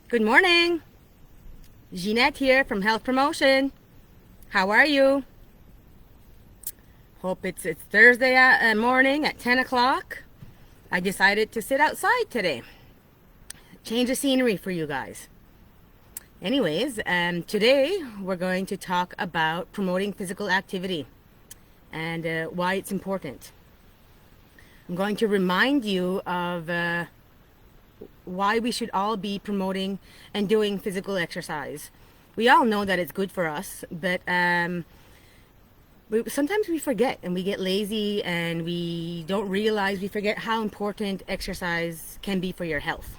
Good morning. Ginette here from Health Promotion. How are you? Hope it's Thursday morning at 10 o'clock. I decided to sit outside today. Change the scenery for you guys. Anyways, today we're going to talk about promoting physical activity and why it's important. I'm going to remind you of why we should all be promoting and doing physical exercise. We all know that it's good for us, but sometimes we forget and we get lazy and we don't realize, we forget how important exercise can be for your health.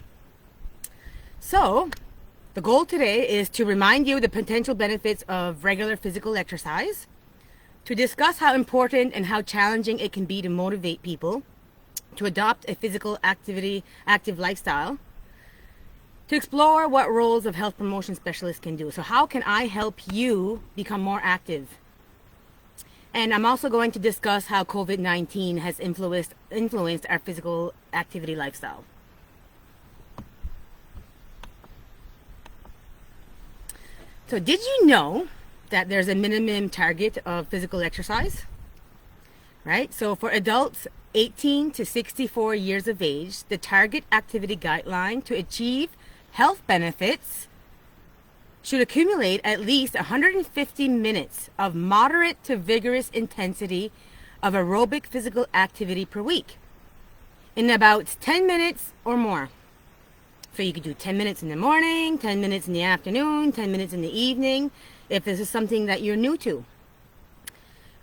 So the goal today is to remind you the potential benefits of regular physical exercise, to discuss how important and how challenging it can be to motivate people to adopt a physical active lifestyle, to explore what roles of health promotion specialists can do. So how can I help you become more active? And I'm also going to discuss how COVID-19 has influenced our physical activity lifestyle. So did you know that there's a minimum target of physical exercise? Right? So for adults 18 to 64 years of age, the target activity guideline to achieve health benefits should accumulate at least 150 minutes of moderate to vigorous intensity of aerobic physical activity per week in about 10 minutes or more. So you could do 10 minutes in the morning, 10 minutes in the afternoon, 10 minutes in the evening, if this is something that you're new to.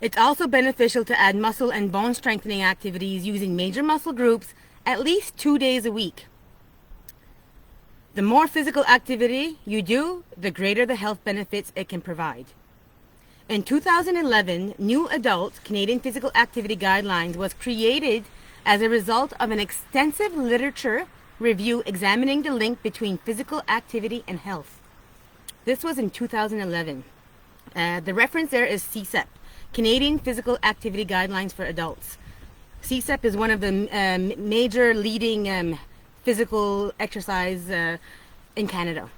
It's also beneficial to add muscle and bone strengthening activities using major muscle groups at least 2 days a week. The more physical activity you do, the greater the health benefits it can provide. In 2011, New Adult Canadian Physical Activity Guidelines was created as a result of an extensive literature review examining the link between physical activity and health. This was in 2011. The reference there is Csep, Canadian Physical Activity Guidelines for Adults. Csep is one of the major leading physical exercise in Canada.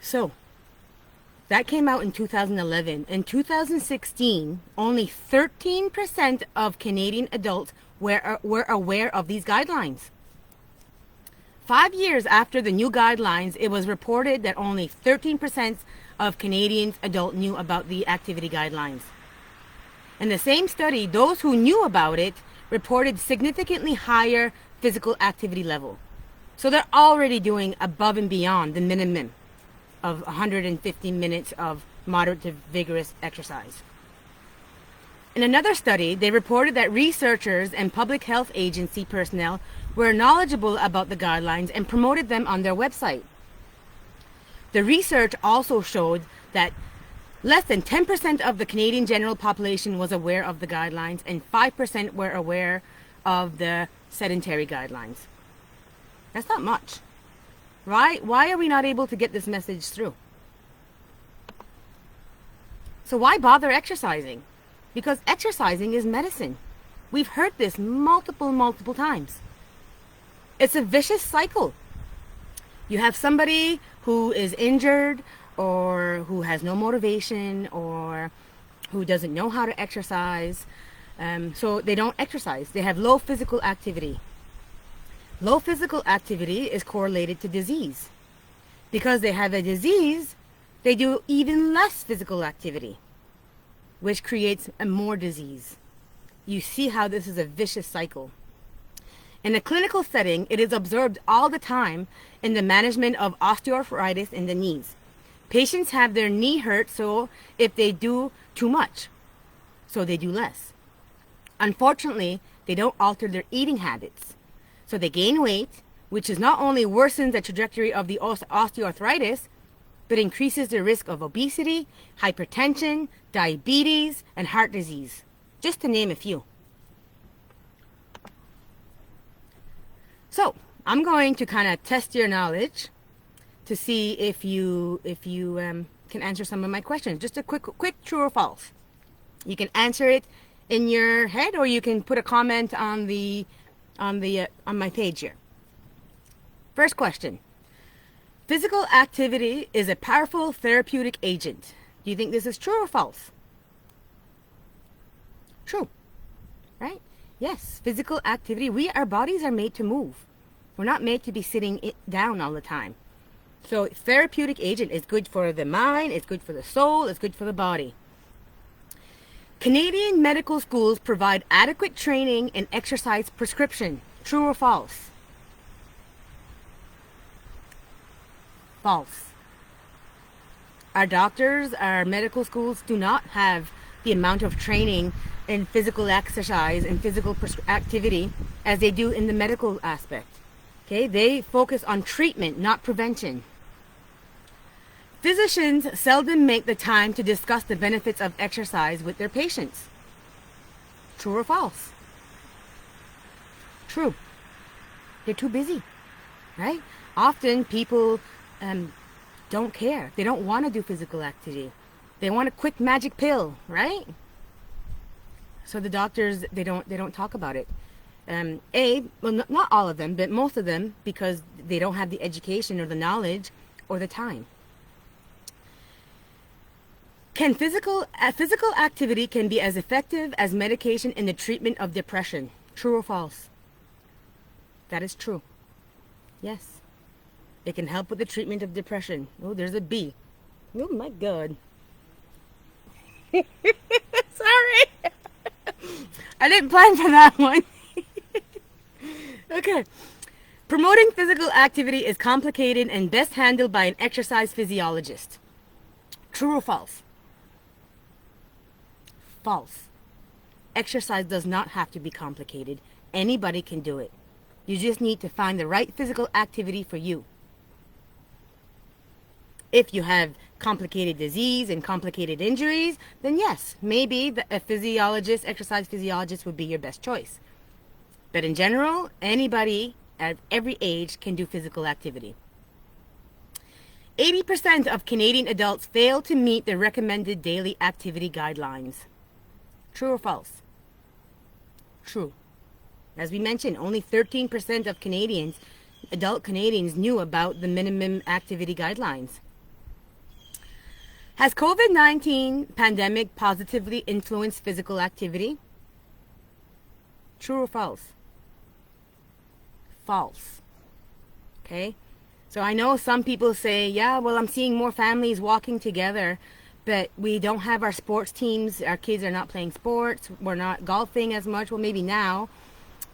So that came out in 2011. In 2016, only 13% of Canadian adults were aware of these guidelines. 5 years after the new guidelines, it was reported that only 13% of Canadians adults knew about the activity guidelines. In the same study, those who knew about it reported significantly higher physical activity level. So they're already doing above and beyond the minimum of 150 minutes of moderate to vigorous exercise. In another study, they reported that researchers and public health agency personnel were knowledgeable about the guidelines and promoted them on their website. The research also showed that less than 10% of the Canadian general population was aware of the guidelines and 5% were aware of the sedentary guidelines. That's not much. Right? Why are we not able to get this message through? So why bother exercising? Because exercising is medicine. We've heard this multiple times. It's a vicious cycle. You have somebody who is injured or who has no motivation or who doesn't know how to exercise. So they don't exercise. They have low physical activity. Low physical activity is correlated to disease. Because they have a disease, they do even less physical activity, which creates more disease. You see how this is a vicious cycle. In a clinical setting, it is observed all the time in the management of osteoarthritis in the knees. Patients have their knee hurt, so if they do too much, so they do less. Unfortunately, they don't alter their eating habits. So they gain weight, which is not only worsens the trajectory of the osteoarthritis, but increases the risk of obesity, hypertension, diabetes, and heart disease, just to name a few. So I'm going to kind of test your knowledge to see if you can answer some of my questions. Just a quick true or false. You can answer it in your head, or you can put a comment on my page here. First question. Physical activity is a powerful therapeutic agent. Do you think this is true or false? True, right? Yes, physical activity. Our bodies are made to move. We're not made to be sitting down all the time. So therapeutic agent is good for the mind, it's good for the soul, it's good for the body. Canadian medical schools provide adequate training and exercise prescription. True or false? False. Our doctors, our medical schools do not have the amount of training in physical exercise and physical activity as they do in the medical aspect. Okay, they focus on treatment, not prevention. Physicians seldom make the time to discuss the benefits of exercise with their patients. True or false? True. They're too busy, right? Often people don't care. They don't want to do physical activity. They want a quick magic pill, right? So the doctors, they don't talk about it. Well, not all of them, but most of them, because they don't have the education or the knowledge or the time. Physical activity can be as effective as medication in the treatment of depression. True or false? That is true. Yes. It can help with the treatment of depression. Oh, there's a B. Oh my God. Sorry. I didn't plan for that one. Okay. Promoting physical activity is complicated and best handled by an exercise physiologist. True or false? False. Exercise does not have to be complicated. Anybody can do it. You just need to find the right physical activity for you. If you have complicated disease and complicated injuries, then yes, maybe a physiologist, exercise physiologist would be your best choice. But in general, anybody at every age can do physical activity. 80% of Canadian adults fail to meet the recommended daily activity guidelines. True or false? True. As we mentioned, only 13% of adult Canadians knew about the minimum activity guidelines. Has COVID-19 pandemic positively influenced physical activity? True or false? False. Okay? So I know some people say, yeah, well, I'm seeing more families walking together, but we don't have our sports teams. Our kids are not playing sports. We're not golfing as much. Well, maybe now.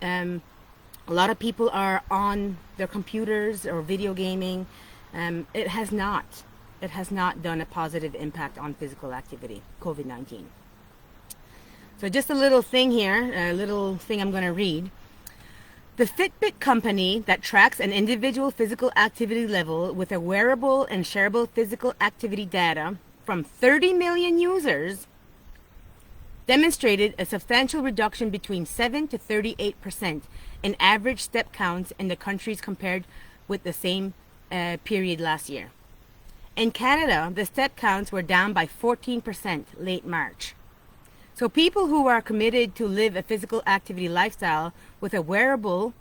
A lot of people are on their computers or video gaming. It has not done a positive impact on physical activity, COVID-19. So just a little thing here, a little thing I'm going to read. The Fitbit company that tracks an individual physical activity level with a wearable and shareable physical activity data from 30 million users demonstrated a substantial reduction between 7 to 38% in average step counts in the countries compared with the same period last year. In Canada, the step counts were down by 14% late March. So people who are committed to live a physical activity lifestyle with a wearable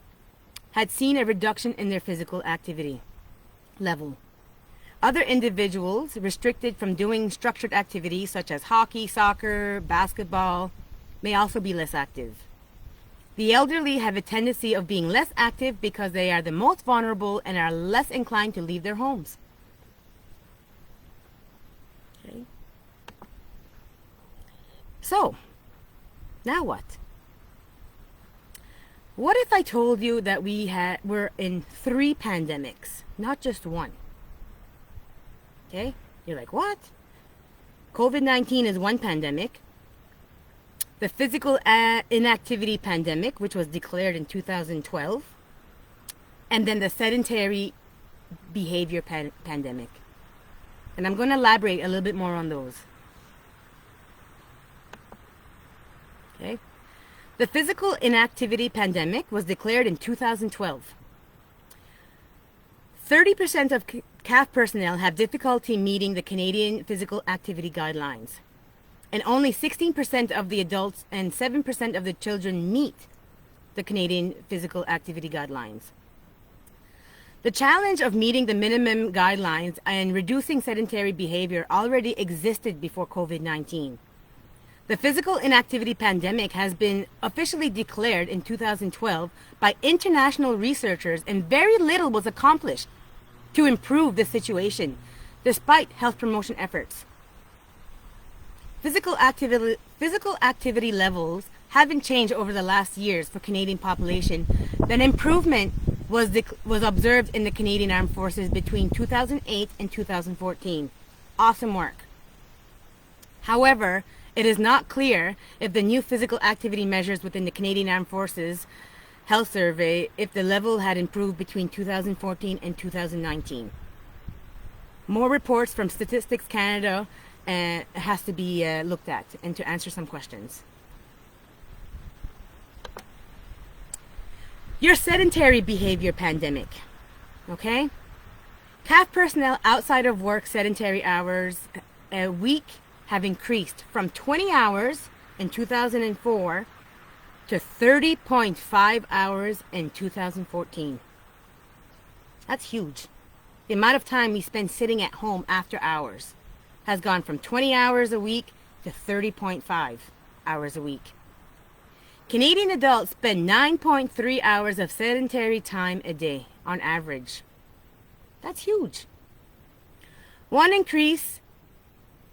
had seen a reduction in their physical activity level. Other individuals restricted from doing structured activities such as hockey, soccer, basketball may also be less active. The elderly have a tendency of being less active because they are the most vulnerable and are less inclined to leave their homes. Okay. So, now what? What if I told you that we're in 3 pandemics, not just one? Okay? You're like, what? COVID-19 is one pandemic. The physical inactivity pandemic, which was declared in 2012. And then the sedentary behavior pandemic. And I'm going to elaborate a little bit more on those. Okay? The physical inactivity pandemic was declared in 2012. 30% of CAF personnel have difficulty meeting the Canadian physical activity guidelines. And only 16% of the adults and 7% of the children meet the Canadian physical activity guidelines. The challenge of meeting the minimum guidelines and reducing sedentary behavior already existed before COVID-19. The physical inactivity pandemic has been officially declared in 2012 by international researchers, and very little was accomplished to improve the situation, despite health promotion efforts. Physical activity levels haven't changed over the last years for Canadian population. An improvement was observed in the Canadian Armed Forces between 2008 and 2014. Awesome work. However, it is not clear if the new physical activity measures within the Canadian Armed Forces Health Survey, if the level had improved between 2014 and 2019. More reports from Statistics Canada has to be looked at and to answer some questions. Your sedentary behavior pandemic, okay? CAF personnel outside of work sedentary hours a week have increased from 20 hours in 2004 to 30.5 hours in 2014. That's huge. The amount of time we spend sitting at home after hours has gone from 20 hours a week to 30.5 hours a week. Canadian adults spend 9.3 hours of sedentary time a day on average. That's huge. One increase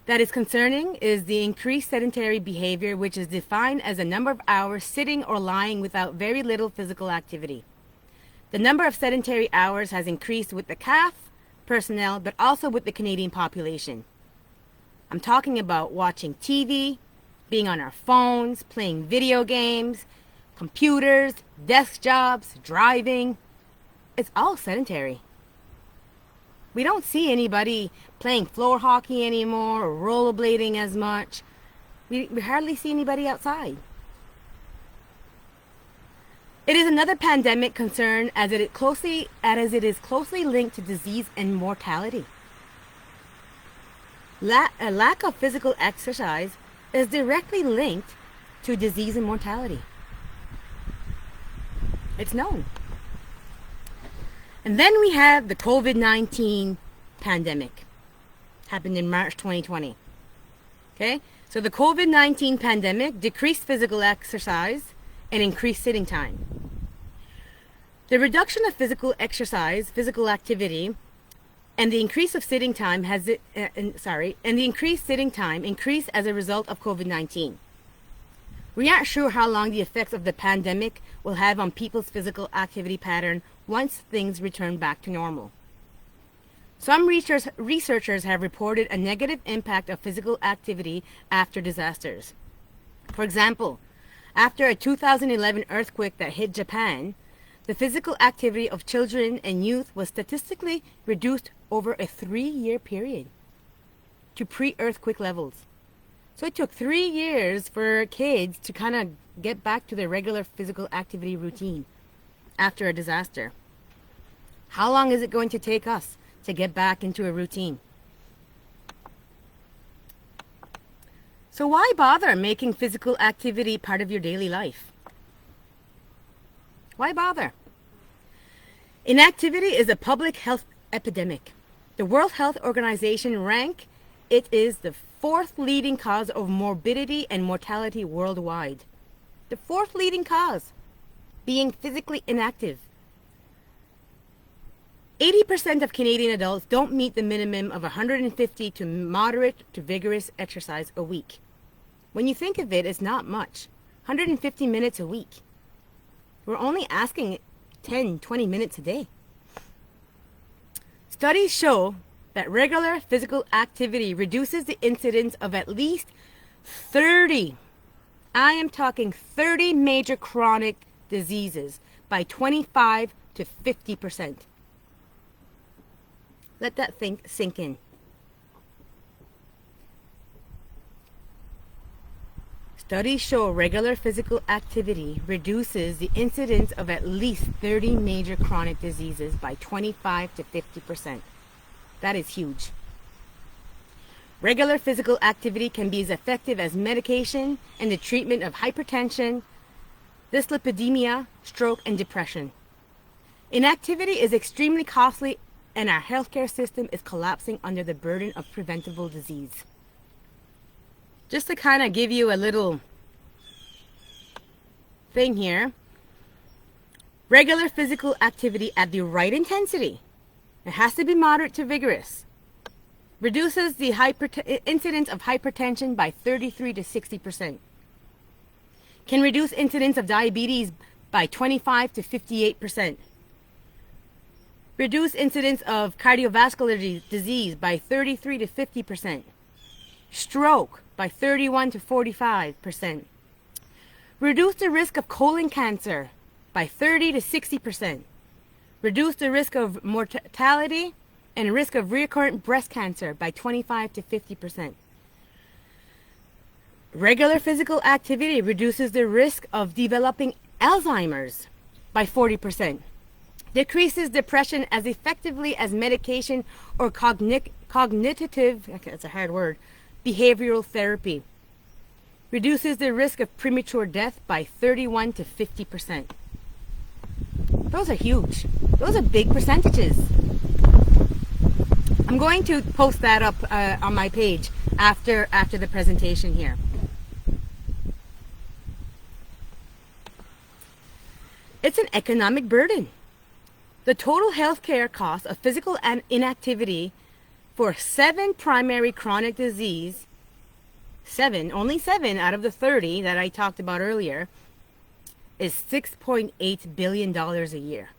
that is concerning is the increased sedentary behavior, which is defined as a number of hours sitting or lying without very little physical activity. The number of sedentary hours has increased with the CAF personnel, but also with the Canadian population. I'm talking about watching TV, being on our phones, playing video games, computers, desk jobs, driving. It's all sedentary. We don't see anybody playing floor hockey anymore or rollerblading as much. We hardly see anybody outside. It is another pandemic concern as it is closely linked to disease and mortality. A lack of physical exercise is directly linked to disease and mortality. It's known. And then we have the COVID-19 pandemic. Happened in March 2020. Okay? So the COVID-19 pandemic decreased physical exercise and increased sitting time. The reduction of physical exercise, physical activity, and the increase of sitting time increased as a result of COVID-19. We aren't sure how long the effects of the pandemic will have on people's physical activity pattern once things return back to normal. Some researchers have reported a negative impact of physical activity after disasters. For example, after a 2011 earthquake that hit Japan, the physical activity of children and youth was statistically reduced over a 3-year period to pre-earthquake levels. So it took 3 years for kids to kind of get back to their regular physical activity routine after a disaster. How long is it going to take us to get back into a routine? So why bother making physical activity part of your daily life? Why bother? Inactivity is a public health epidemic. The World Health Organization ranks it is the 4th leading cause of morbidity and mortality worldwide. The 4th leading cause, being physically inactive. 80% of Canadian adults don't meet the minimum of 150 to moderate to vigorous exercise a week. When you think of it, it's not much. 150 minutes a week. We're only asking 10, 20 minutes a day. Studies show that regular physical activity reduces the incidence of at least 30, I am talking 30 major chronic diseases by 25 to 50%. Let that sink in. Studies show regular physical activity reduces the incidence of at least 30 major chronic diseases by 25 to 50%. That is huge. Regular physical activity can be as effective as medication in the treatment of hypertension, dyslipidemia, stroke, and depression. Inactivity is extremely costly, and our healthcare system is collapsing under the burden of preventable disease. Just to kind of give you a little thing here, regular physical activity at the right intensity, it has to be moderate to vigorous, reduces the incidence of hypertension by 33 to 60%. Can reduce incidence of diabetes by 25 to 58%. Reduce incidence of cardiovascular disease by 33 to 50%. Stroke by 31 to 45%. Reduce the risk of colon cancer by 30 to 60%. Reduce the risk of mortality and risk of recurrent breast cancer by 25 to 50%. Regular physical activity reduces the risk of developing Alzheimer's by 40%. Decreases depression as effectively as medication or cognitive, that's a hard word, behavioral therapy. Reduces the risk of premature death by 31 to 50%. Those are huge. Those are big percentages. I'm going to post that up on my page after the presentation here. It's an economic burden. The total healthcare cost of physical inactivity for 7 primary chronic disease, only 7 out of the 30 that I talked about earlier, is $6.8 billion a year.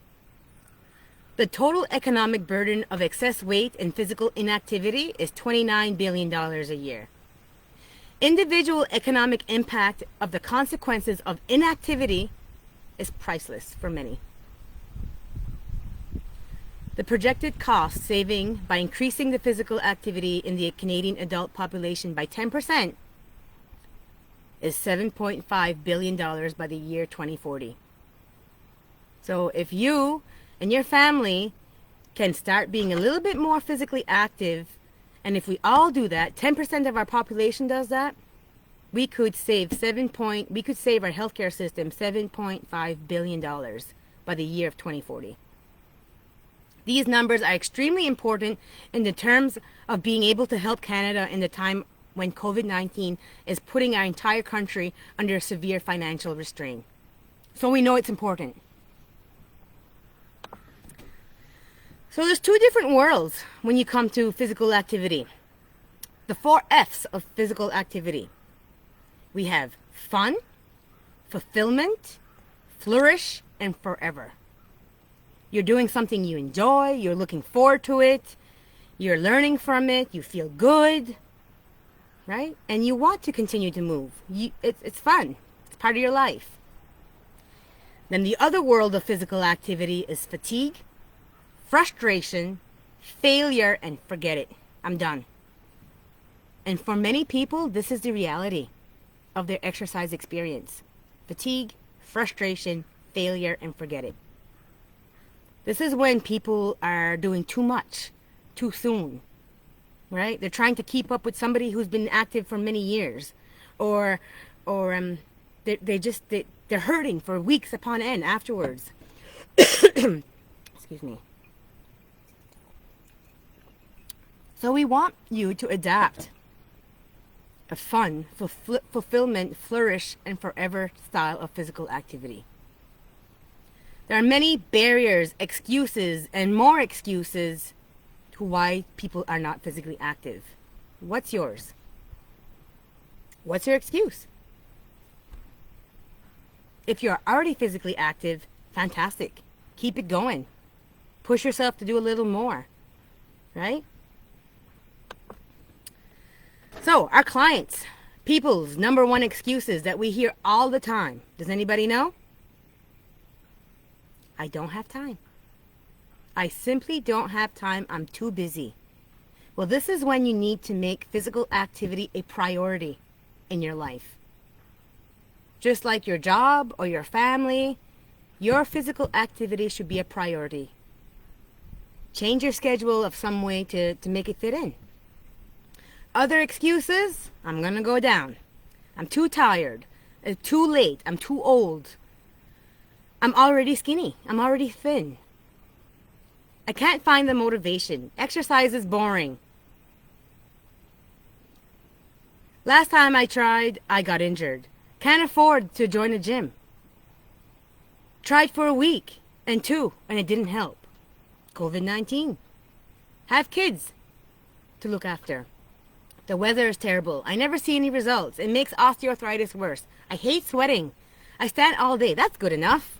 The total economic burden of excess weight and physical inactivity is $29 billion a year. Individual economic impact of the consequences of inactivity is priceless for many. The projected cost saving by increasing the physical activity in the Canadian adult population by 10% is $7.5 billion by the year 2040. So if you and your family can start being a little bit more physically active, and if we all do that, 10% of our population does that, we could save our healthcare system $7.5 billion by the year of 2040. These numbers are extremely important in the terms of being able to help Canada in the time when COVID-19 is putting our entire country under severe financial restraint. So we know it's important. So there's 2 different worlds when you come to physical activity. The 4 F's of physical activity. We have fun, fulfillment, flourish, and forever. You're doing something you enjoy, you're looking forward to it, you're learning from it, you feel good, right? And you want to continue to move. It's fun. It's part of your life. Then the other world of physical activity is fatigue, frustration, failure, and forget it. I'm done. And for many people, this is the reality of their exercise experience. Fatigue, frustration, failure, and forget it. This is when people are doing too much, too soon, right? They're trying to keep up with somebody who's been active for many years, or they're hurting for weeks upon end afterwards. Excuse me. So we want you to adapt a fun, fulfillment, flourish, and forever style of physical activity. There are many barriers, excuses, and more excuses to why people are not physically active. What's yours? What's your excuse? If you're already physically active, fantastic. Keep it going. Push yourself to do a little more, right? So, our clients, people's number one excuses that we hear all the time. Does anybody know? I don't have time. I simply don't have time. I'm too busy. Well, this is when you need to make physical activity a priority in your life. Just like your job or your family, your physical activity should be a priority. Change your schedule of some way to make it fit in. Other excuses, I'm going to go down. I'm too tired. It's too late. I'm too old. I'm already skinny. I'm already thin. I can't find the motivation. Exercise is boring. Last time I tried, I got injured. Can't afford to join a gym. Tried for a week and two, and it didn't help. COVID-19. Have kids to look after. The weather is terrible. I never see any results. It makes osteoarthritis worse. I hate sweating. I stand all day. That's good enough.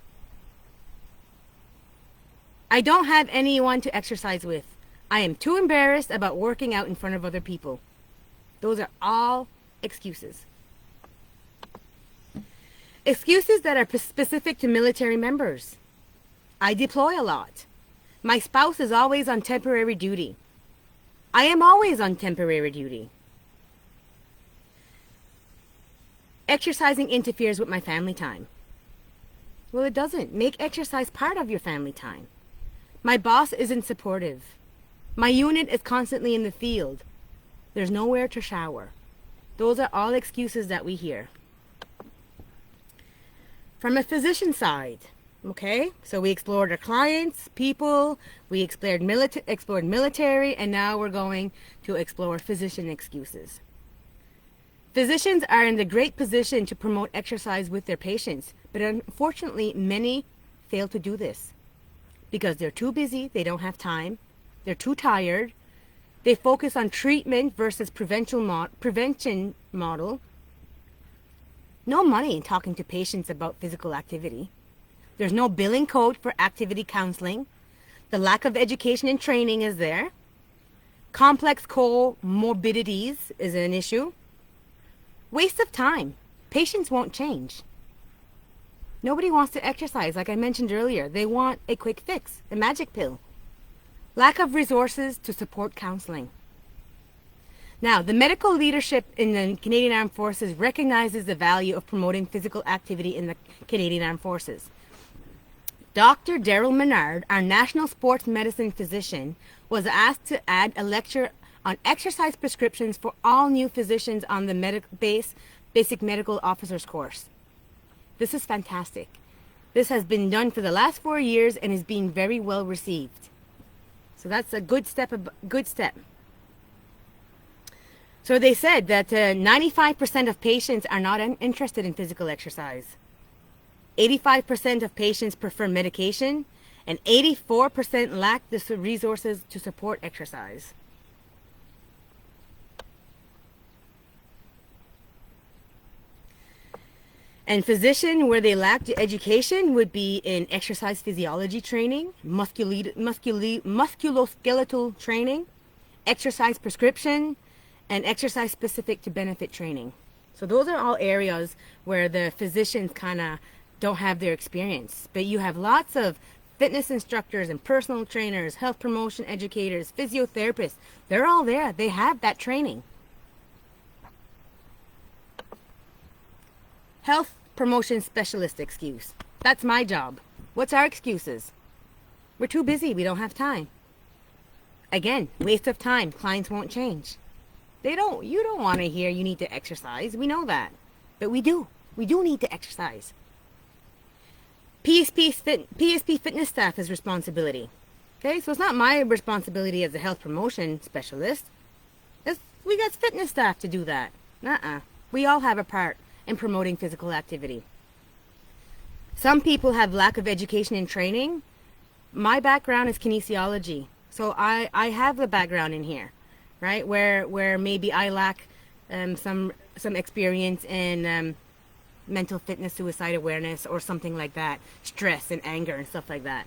I don't have anyone to exercise with. I am too embarrassed about working out in front of other people. Those are all excuses. Excuses that are specific to military members. I deploy a lot. My spouse is always on temporary duty. I am always on temporary duty. Exercising interferes with my family time. Well, it doesn't. Make exercise part of your family time. My boss isn't supportive. My unit is constantly in the field. There's nowhere to shower. Those are all excuses that we hear. From a physician side, okay? So we explored our clients, people, we explored military, and now we're going to explore physician excuses. Physicians are in the great position to promote exercise with their patients, but unfortunately, many fail to do this because they're too busy, they don't have time, they're too tired, they focus on treatment versus prevention model. No money in talking to patients about physical activity. There's no billing code for activity counseling. The lack of education and training is there. Complex comorbidities is an issue. Waste of time. Patients won't change. Nobody wants to exercise, like I mentioned earlier. They want a quick fix, a magic pill. Lack of resources to support counseling. Now, the medical leadership in the Canadian Armed Forces recognizes the value of promoting physical activity in the Canadian Armed Forces. Dr. Daryl Menard, our national sports medicine physician, was asked to add a lecture on exercise prescriptions for all new physicians on the basic medical officers course. This is fantastic. This has been done for the last 4 years and is being very well received. So that's a good step. So they said that 95% of patients are not interested in physical exercise. 85% of patients prefer medication, and 84% lack the resources to support exercise. And physician, where they lack the education, would be in exercise physiology training, musculoskeletal training, exercise prescription, and exercise specific to benefit training. So those are all areas where the physicians kind of don't have their experience. But you have lots of fitness instructors and personal trainers, health promotion educators, physiotherapists. They're all there. They have that training. Health promotion specialist excuse. That's my job. What's our excuses? We're too busy. We don't have time. Again, waste of time. Clients won't change. You don't want to hear you need to exercise. We know that. But we do. We do need to exercise. PSP fitness staff is responsibility. Okay, so it's not my responsibility as a health promotion specialist. We got fitness staff to do that. We all have a part in promoting physical activity. Some people have lack of education and training. My background is kinesiology. So I have the background in here, right? Where maybe I lack some experience in mental fitness, suicide awareness, or something like that. Stress and anger and stuff like that.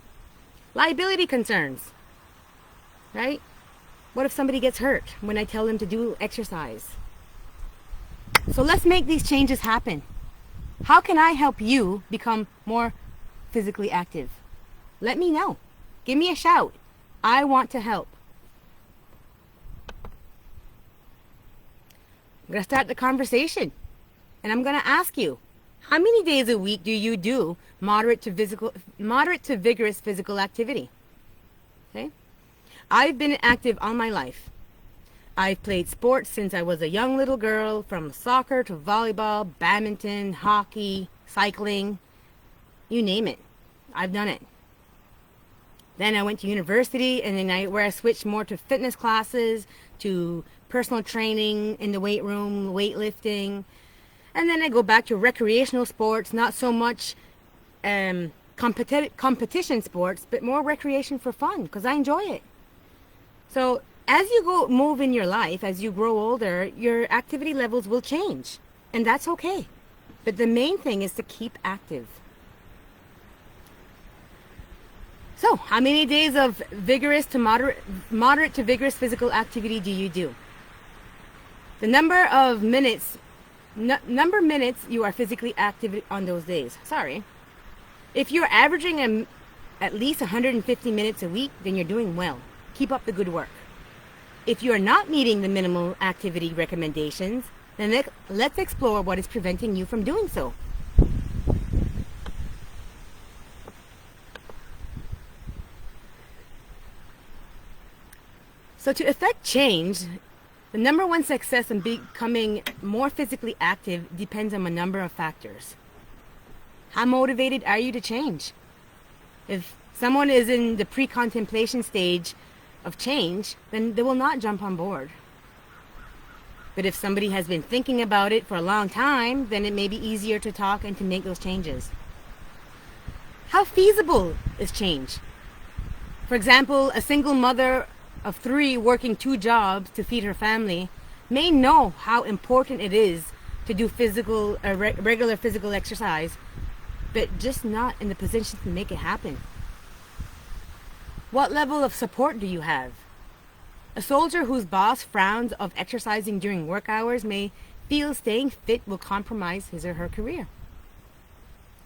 Liability concerns, right? What if somebody gets hurt when I tell them to do exercise? So let's make these changes happen. How can I help you become more physically active? Let me know. Give me a shout. I want to help. I'm going to start the conversation. And I'm going to ask you, how many days a week do you do moderate to vigorous physical activity? Okay? I've been active all my life. I've played sports since I was a young little girl, from soccer to volleyball, badminton, hockey, cycling, you name it. I've done it. Then I went to university, and then where I switched more to fitness classes, to personal training in the weight room, weightlifting. And then I go back to recreational sports, not so much competition sports, but more recreation for fun, because I enjoy it. So as you move in your life, as you grow older, your activity levels will change, and that's okay. But the main thing is to keep active. So, how many days of vigorous to moderate to vigorous physical activity do you do? The number of minutes you are physically active on those days. Sorry. If you're averaging at least 150 minutes a week, then you're doing well. Keep up the good work. If you are not meeting the minimal activity recommendations, then let's explore what is preventing you from doing so. So to effect change, the number one success in becoming more physically active depends on a number of factors. How motivated are you to change? If someone is in the pre-contemplation stage of change, then they will not jump on board. But if somebody has been thinking about it for a long time, then it may be easier to talk and to make those changes. How feasible is change? For example, a single mother of 3 working 2 jobs to feed her family may know how important it is to do regular physical exercise, but just not in the position to make it happen. What level of support do you have? A soldier whose boss frowns of exercising during work hours may feel staying fit will compromise his or her career.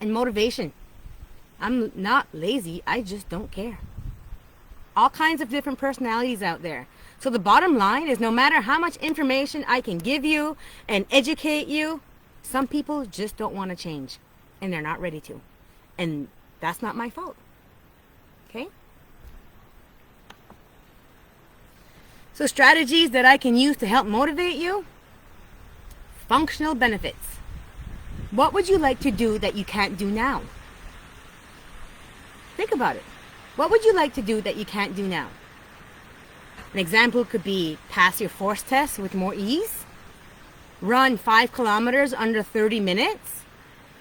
And motivation. I'm not lazy, I just don't care. All kinds of different personalities out there. So the bottom line is, no matter how much information I can give you and educate you, some people just don't want to change, and they're not ready to. And that's not my fault. Okay? So strategies that I can use to help motivate you. Functional benefits. What would you like to do that you can't do now? Think about it. What would you like to do that you can't do now? An example could be pass your force test with more ease, run 5 kilometers under 30 minutes,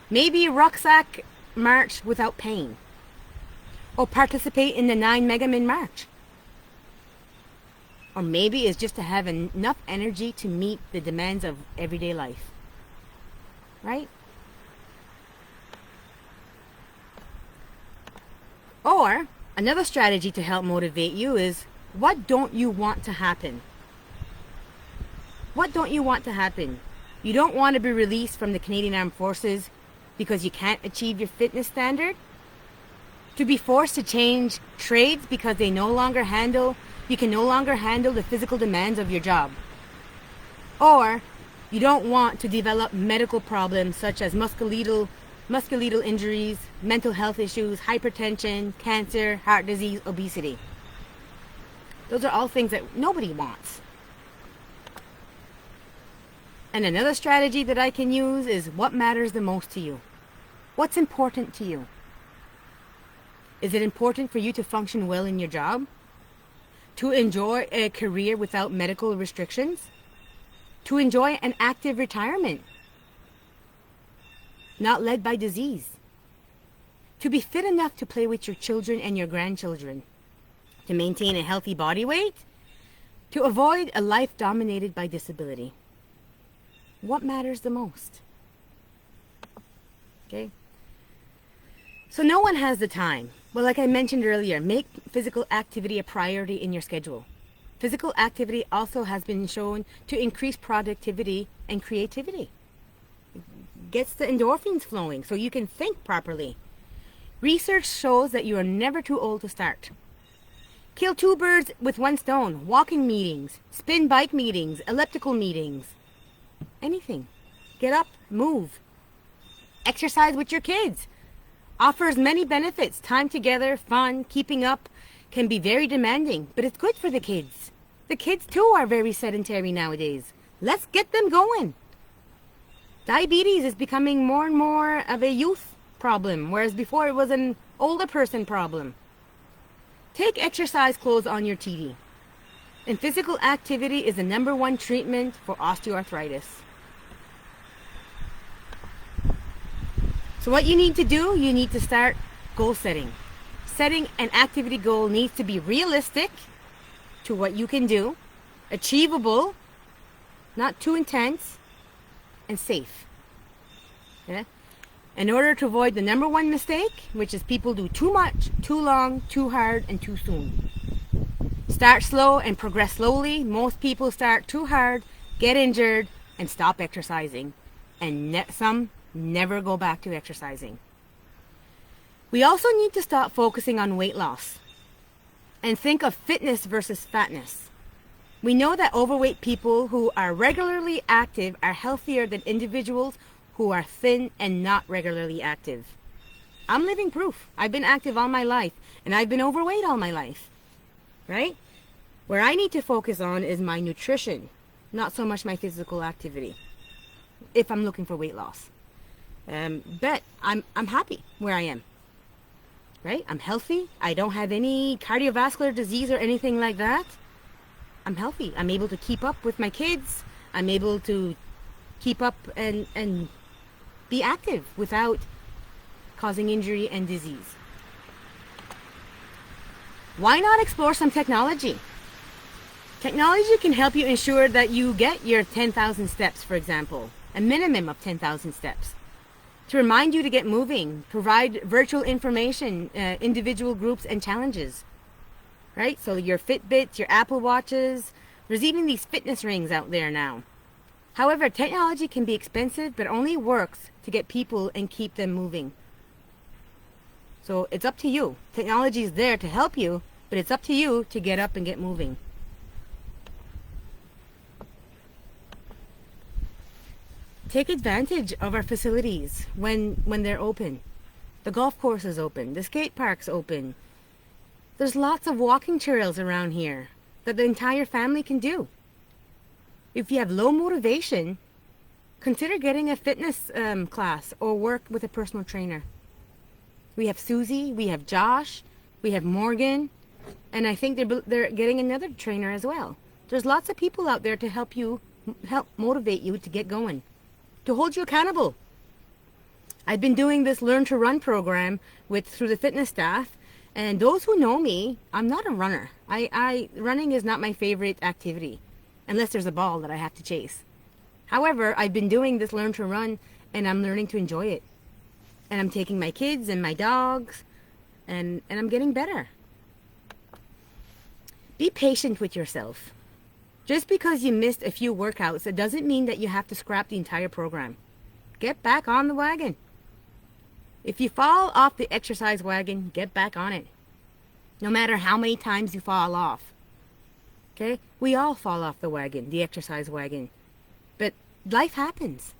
maybe a rucksack march without pain, or participate in the 9 Megamin March. Or maybe it's just to have enough energy to meet the demands of everyday life. Right? Or another strategy to help motivate you is, what don't you want to happen? What don't you want to happen? You don't want to be released from the Canadian Armed Forces because you can't achieve your fitness standard? To be forced to change trades because you can no longer handle the physical demands of your job? Or you don't want to develop medical problems such as musculoskeletal injuries, mental health issues, hypertension, cancer, heart disease, obesity. Those are all things that nobody wants. And another strategy that I can use is, what matters the most to you? What's important to you? Is it important for you to function well in your job? To enjoy a career without medical restrictions? To enjoy an active retirement, not led by disease? To be fit enough to play with your children and your grandchildren? To maintain a healthy body weight? To avoid a life dominated by disability? What matters the most? Okay? So no one has the time. Well, like I mentioned earlier, make physical activity a priority in your schedule. Physical activity also has been shown to increase productivity and creativity. It gets the endorphins flowing so you can think properly. Research shows that you are never too old to start. Kill 2 birds with 1 stone. Walking meetings, spin bike meetings, elliptical meetings. Anything. Get up, move. Exercise with your kids. Offers many benefits: time together, fun, keeping up, can be very demanding, but it's good for the kids. The kids too are very sedentary nowadays. Let's get them going. Diabetes is becoming more and more of a youth problem, whereas before it was an older person problem. Take exercise clothes on your TV. And physical activity is the #1 treatment for osteoarthritis. So what you need to do, you need to start goal setting. Setting an activity goal needs to be realistic to what you can do, achievable, not too intense, and safe. Okay? In order to avoid the #1 mistake, which is people do too much, too long, too hard, and too soon. Start slow and progress slowly. Most people start too hard, get injured, and stop exercising. And some never go back to exercising. We also need to stop focusing on weight loss and think of fitness versus fatness. We know that overweight people who are regularly active are healthier than individuals who are thin and not regularly active. I'm living proof. I've been active all my life, and I've been overweight all my life, right? Where I need to focus on is my nutrition, not so much my physical activity, if I'm looking for weight loss. But I'm happy where I am, right? I'm healthy. I don't have any cardiovascular disease or anything like that. I'm healthy. I'm able to keep up with my kids. I'm able to keep up and be active without causing injury and disease. Why not explore some technology? Technology can help you ensure that you get your 10,000 steps, for example, a minimum of 10,000 steps. To remind you to get moving, provide virtual information, individual groups and challenges, right? So your Fitbits, your Apple Watches, there's even these fitness rings out there now. However, technology can be expensive, but only works to get people and keep them moving. So it's up to you. Technology is there to help you, but it's up to you to get up and get moving. Take advantage of our facilities when they're open. The golf course is open. The skate park's open. There's lots of walking trails around here that the entire family can do. If you have low motivation, consider getting a fitness class or work with a personal trainer. We have Susie, we have Josh, we have Morgan, and I think they're getting another trainer as well. There's lots of people out there to help motivate you to get going, to hold you accountable. I've been doing this Learn to Run program through the fitness staff, and those who know me, I'm not a runner. Running is not my favorite activity, unless there's a ball that I have to chase. However, I've been doing this Learn to Run, and I'm learning to enjoy it. And I'm taking my kids and my dogs, and I'm getting better. Be patient with yourself. Just because you missed a few workouts, it doesn't mean that you have to scrap the entire program. Get back on the wagon. If you fall off the exercise wagon, get back on it. No matter how many times you fall off. Okay? We all fall off the wagon, the exercise wagon. But life happens,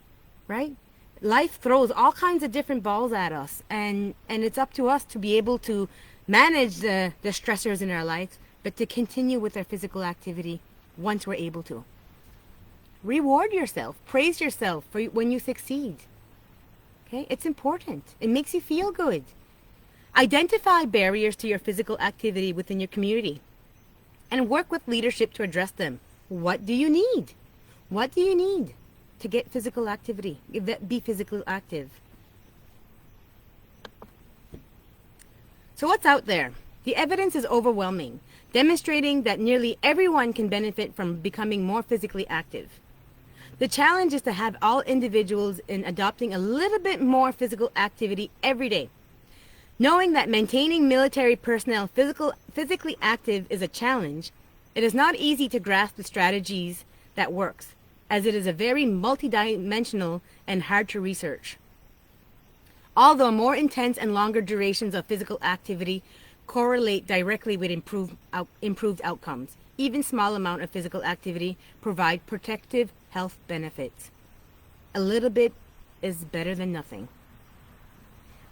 right? Life throws all kinds of different balls at us, and it's up to us to be able to manage the stressors in our life, but to continue with our physical activity once we're able to. Reward yourself. Praise yourself for when you succeed. Okay? It's important. It makes you feel good. Identify barriers to your physical activity within your community and work with leadership to address them. What do you need? What do you need to get physical activity? Be physically active. So what's out there? The evidence is overwhelming, demonstrating that nearly everyone can benefit from becoming more physically active. The challenge is to have all individuals in adopting a little bit more physical activity every day. Knowing that maintaining military personnel physically active is a challenge, it is not easy to grasp the strategies that works, as it is a very multidimensional and hard to research. Although more intense and longer durations of physical activity correlate directly with improved outcomes, even small amount of physical activity provide protective health benefits. A little bit is better than nothing.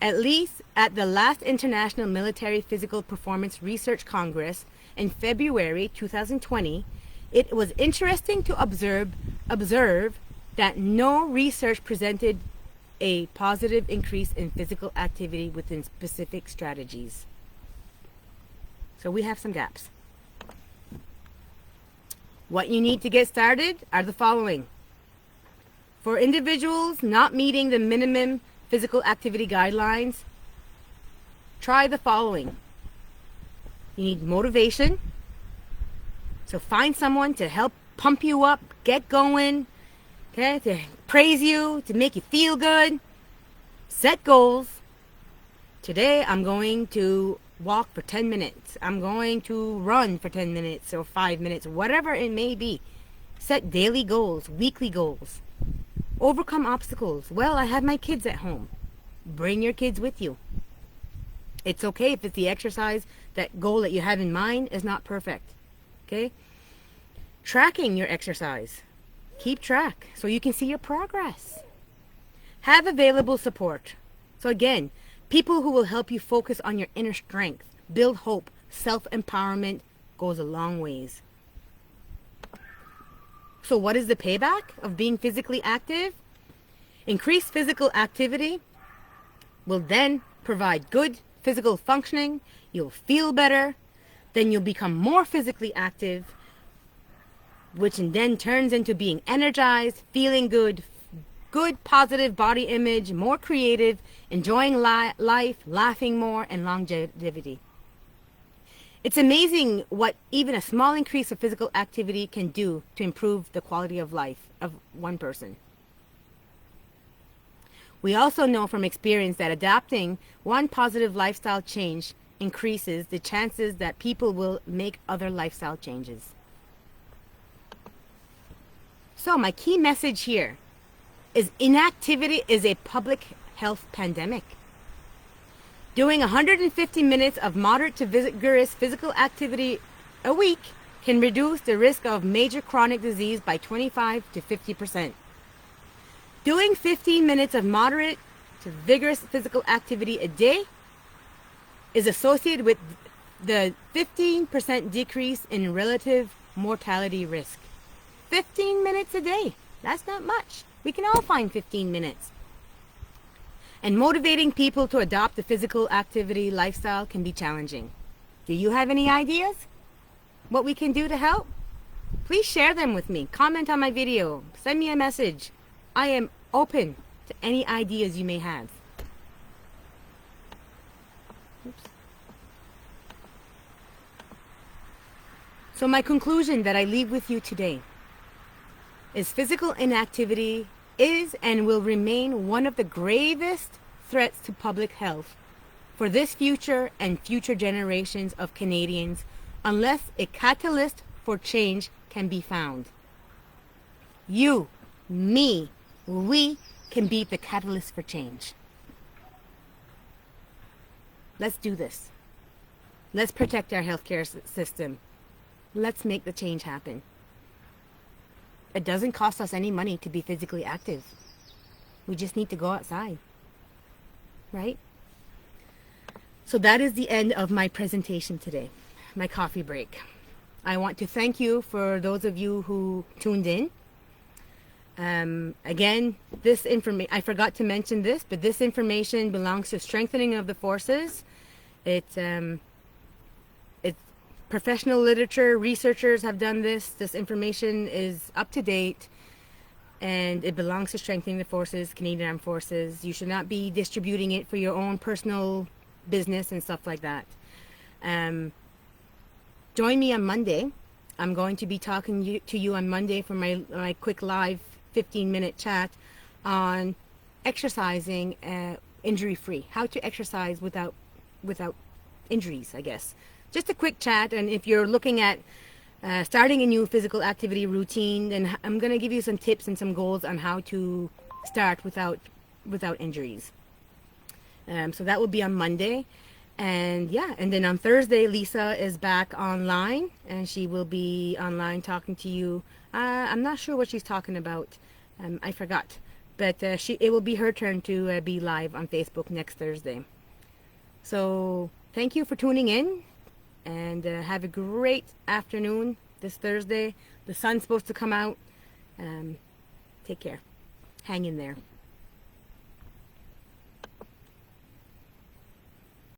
At least at the last International Military Physical Performance Research Congress in February 2020, it was interesting to observe that no research presented a positive increase in physical activity within specific strategies. So we have some gaps. What you need to get started are the following. For individuals not meeting the minimum physical activity guidelines, try the following. You need motivation. So find someone to help pump you up, get going, okay, to praise you, to make you feel good. Set goals. Today I'm going to walk for 10 minutes. I'm going to run for 10 minutes or 5 minutes, whatever it may be. Set daily goals, weekly goals. Overcome obstacles. Well, I have my kids at home. Bring your kids with you. It's okay if it's the exercise, that goal that you have in mind is not perfect. Okay? Tracking your exercise. Keep track so you can see your progress. Have available support. So again, people who will help you focus on your inner strength, build hope, self-empowerment goes a long ways. So what is the payback of being physically active? Increased physical activity will then provide good physical functioning. You'll feel better. Then you'll become more physically active, which then turns into being energized, feeling good, good positive body image, more creative, enjoying life, laughing more, and longevity. It's amazing what even a small increase of physical activity can do to improve the quality of life of one person. We also know from experience that adapting one positive lifestyle change increases the chances that people will make other lifestyle changes. So my key message here is inactivity is a public health pandemic. Doing 150 minutes of moderate to vigorous physical activity a week can reduce the risk of major chronic disease by 25 to 50%. Doing 15 minutes of moderate to vigorous physical activity a day is associated with the 15% decrease in relative mortality risk. 15 minutes a day. That's not much. We can all find 15 minutes. And motivating people to adopt the physical activity lifestyle can be challenging. Do you have any ideas? What we can do to help? Please share them with me. Comment on my video. Send me a message. I am open to any ideas you may have. Oops. So my conclusion that I leave with you today is physical inactivity is and will remain one of the gravest threats to public health for this future and future generations of Canadians unless a catalyst for change can be found. You, me, we can be the catalyst for change. Let's do this. Let's protect our healthcare system. Let's make the change happen. It doesn't cost us any money to be physically active. We just need to go outside, right? So that is the end of my presentation today, my coffee break. I want to thank you for those of you who tuned in. Again, this information, I forgot to mention this, but this information belongs to Strengthening of the Forces. It's professional literature, researchers have done this. This information is up to date and it belongs to Strengthening the Forces, Canadian Armed Forces. You should not be distributing it for your own personal business and stuff like that. Join me on Monday. I'm going to be talking to you on Monday for my quick live 15-minute chat on exercising injury-free. How to exercise without injuries, I guess. Just a quick chat, and if you're looking at starting a new physical activity routine, then I'm going to give you some tips and some goals on how to start without injuries. So that will be on Monday. And yeah, and then on Thursday, Lisa is back online, and she will be online talking to you. I'm not sure what she's talking about. I forgot. But it will be her turn to be live on Facebook next Thursday. So thank you for tuning in, and have a great afternoon this Thursday. The sun's supposed to come out. Take care. Hang in there.